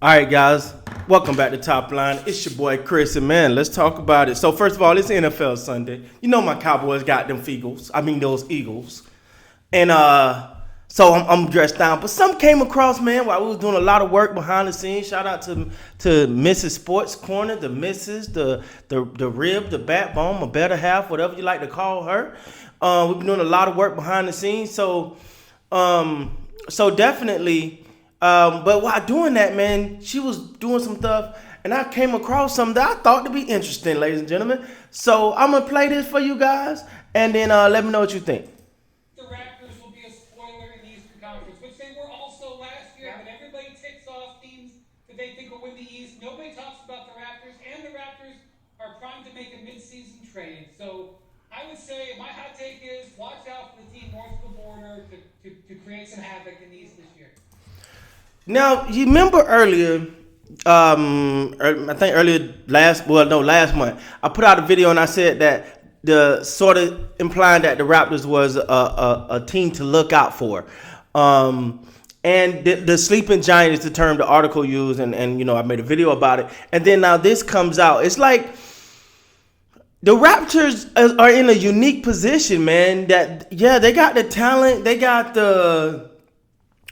All right, guys, welcome back to Top Line. It's your boy Chris, and man, let's talk about it. So first of all, it's NFL Sunday. You know my Cowboys got them Eagles. I mean those Eagles, and so I'm dressed down. But some came across, man, while we was doing a lot of work behind the scenes. Shout out to Mrs. Sports Corner, the Mrs. the rib, the backbone, my better half, whatever you like to call her. We've been doing a lot of work behind the scenes, so definitely. But while doing that, man, she was doing some stuff, and I came across something that I thought to be interesting, ladies and gentlemen. So I'm gonna play this for you guys, and then let me know what you think. The Raptors will be a spoiler in the Eastern Conference, which they were also last year. But everybody ticks off teams that they think will win the East. Nobody talks about the Raptors, and the Raptors are primed to make a mid-season trade. So I would say my hot take is watch out for the team north of the border to create some havoc in the East this year. Now, you remember earlier, I think last month, I put out a video and I said that the sort of implying that the Raptors was a team to look out for. And the sleeping giant is the term the article used, and you know, I made a video about it. And then now this comes out. It's like the Raptors are in a unique position, man, that, yeah, they got the talent, they got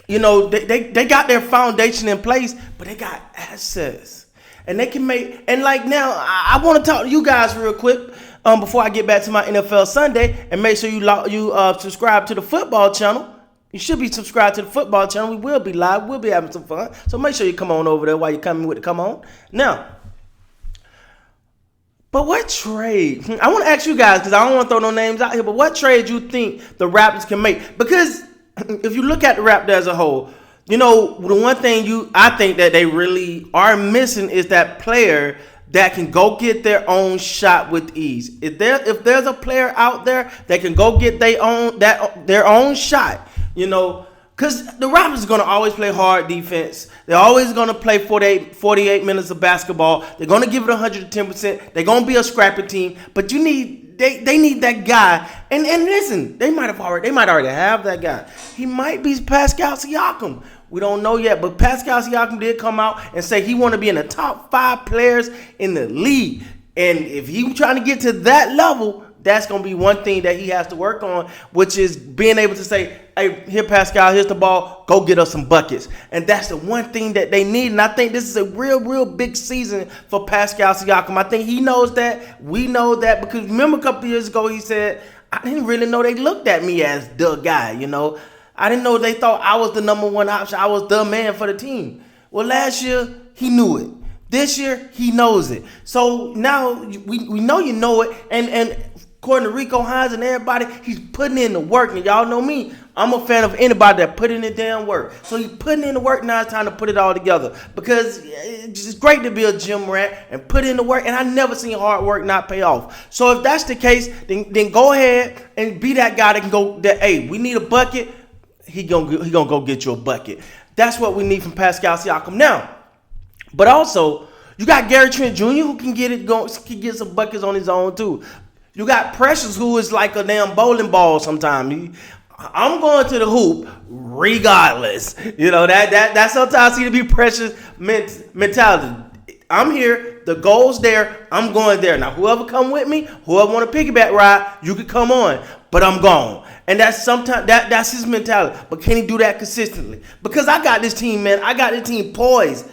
they got their foundation in place, but they got assets, and they can make. And like now, I want to talk to you guys real quick before I get back to my NFL Sunday, and make sure you subscribe to the football channel. You should be subscribed to the football channel. We will be live. We'll be having some fun. So make sure you come on over there while you're coming with the come on now. But what trade? I want to ask you guys, because I don't want to throw no names out here. But what trade you think the Raptors can make? Because if you look at the Raptors as a whole, you know, the one thing I think that they really are missing is that player that can go get their own shot with ease. If there's a player out there that can go get their own shot, you know, because the Raptors are going to always play hard defense. They're always going to play 48 minutes of basketball. They're going to give it 110%. They're going to be a scrappy team. But they need that guy. And listen, they might already have that guy. He might be Pascal Siakam. We don't know yet. But Pascal Siakam did come out and say he want to be in the top 5 players in the league. And if he trying to get to that level, that's going to be one thing that he has to work on, which is being able to say, hey, here, Pascal, here's the ball. Go get us some buckets. And that's the one thing that they need. And I think this is a real big season for Pascal Siakam. I think he knows that. We know that. Because remember a couple years ago, he said, I didn't really know they looked at me as the guy, you know. I didn't know they thought I was the number one option. I was the man for the team. Well, last year, he knew it. This year, he knows it. So now we know you know it. And according to Rico Hines and everybody, he's putting in the work. And y'all know me, I'm a fan of anybody that put in the damn work. So he's putting in the work. Now it's time to put it all together. Because it's great to be a gym rat and put in the work. And I never seen hard work not pay off. So if that's the case, then go ahead and be that guy that can go, hey, we need a bucket. He gonna go get you a bucket. That's what we need from Pascal Siakam. Now, but also, you got Gary Trent Jr. who can can get some buckets on his own too. You got Precious, who is like a damn bowling ball sometimes. I'm going to the hoop regardless. You know, that sometimes seems to be Precious mentality. I'm here, the goal's there, I'm going there. Now, whoever come with me, whoever want to piggyback ride, you can come on, but I'm gone. And that's sometimes that's his mentality. But can he do that consistently? Because I got this team, man. I got this team poised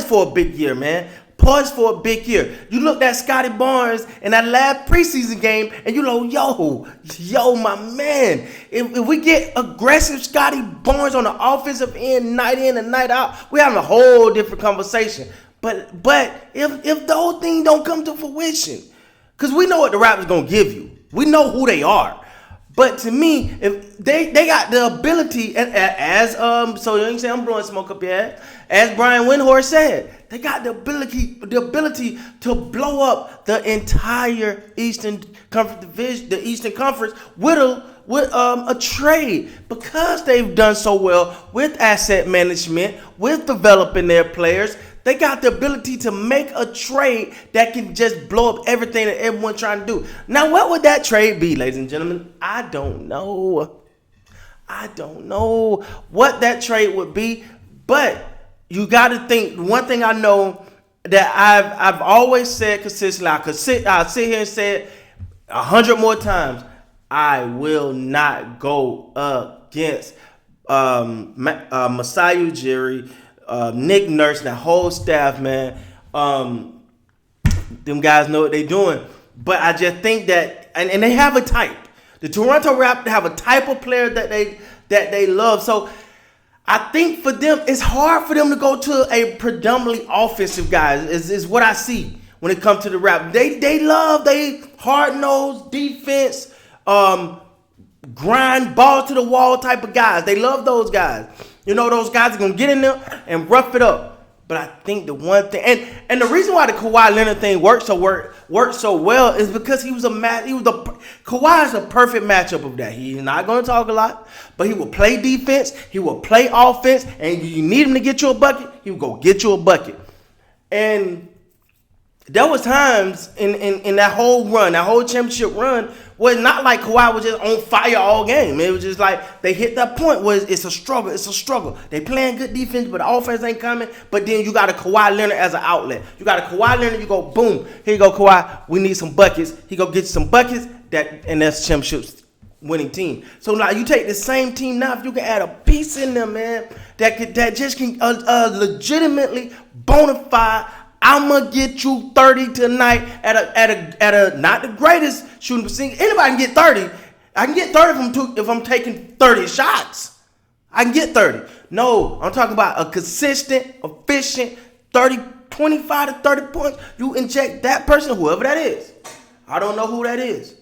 for a big year, man. Poised for a big year. You looked at Scotty Barnes in that last preseason game, and you know, yo, my man. If we get aggressive Scotty Barnes on the offensive end, night in and night out, we're having a whole different conversation. But if the whole thing don't come to fruition, because we know what the Raptors gonna give you. We know who they are. But to me, if they got the ability, as so you ain't saying I'm blowing smoke up your ass, as Brian Windhorst said, they got the ability to blow up the entire Eastern Conference division, the Eastern Conference, with a trade, because they've done so well with asset management, with developing their players. They got the ability to make a trade that can just blow up everything that everyone's trying to do. Now, what would that trade be, ladies and gentlemen? I don't know what that trade would be, but you got to think. One thing I know that I've always said consistently, I'll sit here and say it 100 more times. I will not go against Masai Ujiri, Nick Nurse, that whole staff, man. Them guys know what they're doing. But I just think that, and they have a type. The Toronto Raptors have a type of player that they love. So I think for them, it's hard for them to go to a predominantly offensive guy. Is what I see when it comes to the Raptors. They hard-nosed defense, grind ball to the wall type of guys. They love those guys. You know, those guys are gonna get in there and rough it up. But I think the one thing, and the reason why the Kawhi Leonard thing worked so well is because Kawhi is a perfect matchup of that. He's not going to talk a lot, but he will play defense, he will play offense, and you need him to get you a bucket, he will go get you a bucket. And there was times in that whole run, that whole championship run, where it's not like Kawhi was just on fire all game. It was just like they hit that point where it's a struggle. They playing good defense, but the offense ain't coming. But then you got a Kawhi Leonard as an outlet. You got a Kawhi Leonard, you go, boom, here you go, Kawhi, we need some buckets. He go get you some buckets, and that's championship winning team. So now you take the same team now, if you can add a piece in there, man, that just can legitimately bona fide, I'm gonna get you 30 tonight at a not the greatest shooting percentage. Anybody can get 30. I can get 30 if I'm taking 30 shots. I can get 30. No, I'm talking about a consistent, efficient 25 to 30 points. You inject that person, whoever that is. I don't know who that is.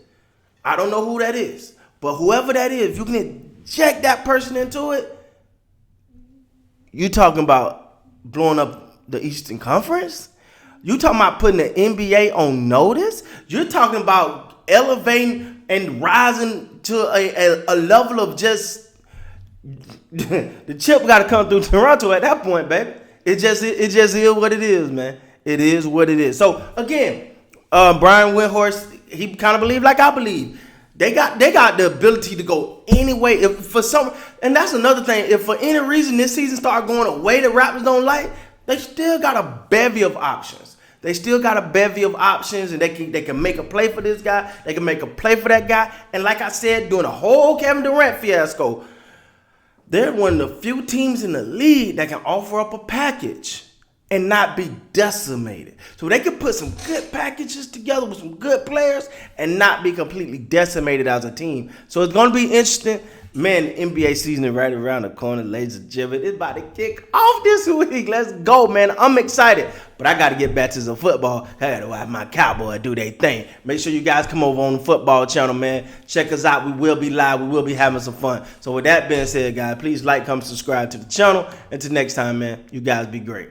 But whoever that is, you can inject that person into it. You talking about blowing up the Eastern Conference? You talking about putting the NBA on notice? You're talking about elevating and rising to a level of just the chip got to come through Toronto at that point, baby. It just is what it is, man. It is what it is. So again, Brian Windhorst, he kind of believed like I believe. They got the ability to go any way. And that's another thing. If for any reason this season start going a way the Raptors don't like, they still got a bevy of options. And they can make a play for this guy. They can make a play for that guy. And like I said, during the whole Kevin Durant fiasco, they're one of the few teams in the league that can offer up a package and not be decimated. So they can put some good packages together with some good players and not be completely decimated as a team. So it's going to be interesting. Man, the NBA season is right around the corner, ladies and gentlemen. It's about to kick off this week. Let's go, man. I'm excited. But I got to get back to some football. I got to watch my Cowboy do their thing. Make sure you guys come over on the football channel, man. Check us out. We will be live. We will be having some fun. So with that being said, guys, please like, comment, subscribe to the channel. Until next time, man, you guys be great.